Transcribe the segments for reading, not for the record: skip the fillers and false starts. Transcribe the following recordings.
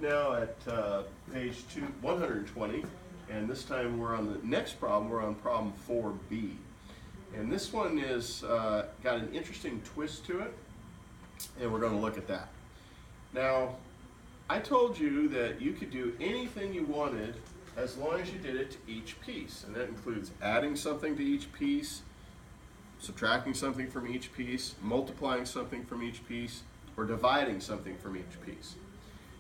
Now at page 120, and this time we're on the next problem. We're on problem 4b. And this one is got an interesting twist to it, and we're going to look at that. Now, I told you that you could do anything you wanted as long as you did it to each piece, and that includes adding something to each piece, subtracting something from each piece, multiplying something from each piece, or dividing something from each piece.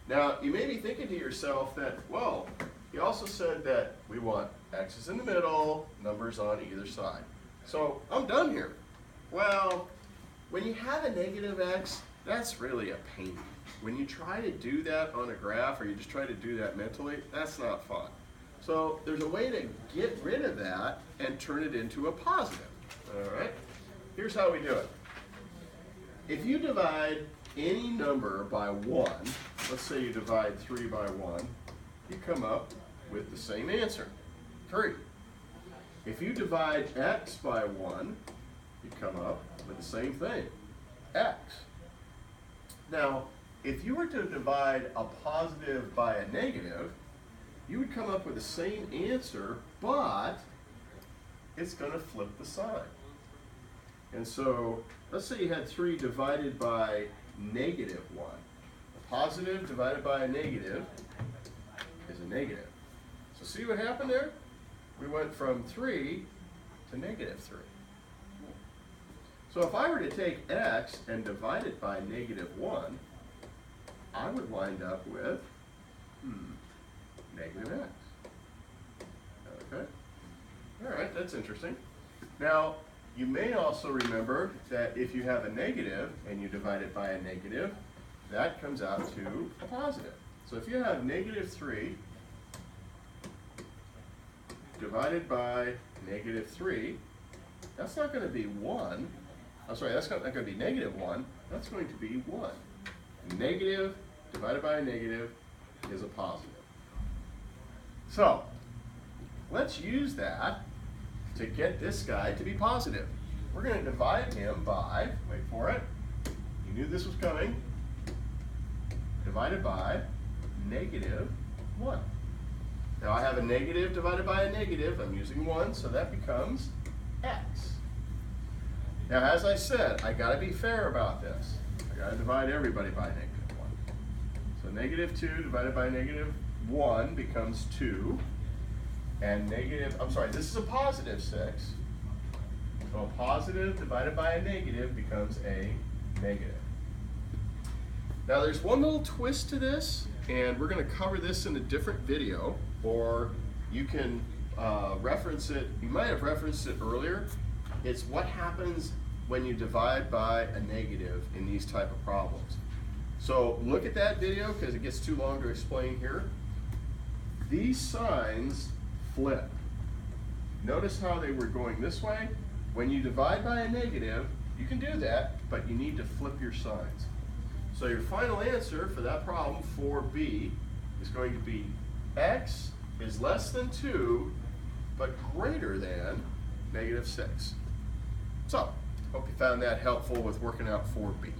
Now, you may be thinking to yourself that, well, he also said that we want x's in the middle, numbers on either side. So I'm done here. Well, when you have a negative x, that's really a pain. When you try to do that on a graph, or you just try to do that mentally, that's not fun. So there's a way to get rid of that and turn it into a positive. All right? Here's how we do it. If you divide any number by 1, let's say you divide 3 by 1, you come up with the same answer, 3. If you divide x by 1, you come up with the same thing, x. Now, if you were to divide a positive by a negative, you would come up with the same answer, but it's going to flip the sign. And so, let's say you had 3 divided by negative 1. A positive divided by a negative is a negative. So see what happened there? We went from 3 to negative 3. So if I were to take x and divide it by negative 1, I would wind up with negative x. Okay? All right, that's interesting. Now, you may also remember that if you have a negative and you divide it by a negative, that comes out to a positive. So if you have negative 3 divided by negative 3, that's not going to be 1. I'm sorry, that's not going to be negative 1. That's going to be 1. Negative divided by a negative is a positive. So let's use that to get this guy to be positive. We're going to divide him by, wait for it, you knew this was coming, divided by negative 1. Now I have a negative divided by a negative, I'm using 1, so that becomes x. Now as I said, I got to be fair about this. I got to divide everybody by negative 1. So negative 2 divided by negative 1 becomes 2. And this is a positive 6. So a positive divided by a negative becomes a negative. Now there's one little twist to this, and we're going to cover this in a different video, or you can reference it. You might have referenced it earlier. It's what happens when you divide by a negative in these type of problems. So look at that video because it gets too long to explain here. These signs flip. Notice how they were going this way. When you divide by a negative, you can do that, but you need to flip your signs. So your final answer for that problem, 4b, is going to be x is less than 2, but greater than negative 6. So, hope you found that helpful with working out 4b.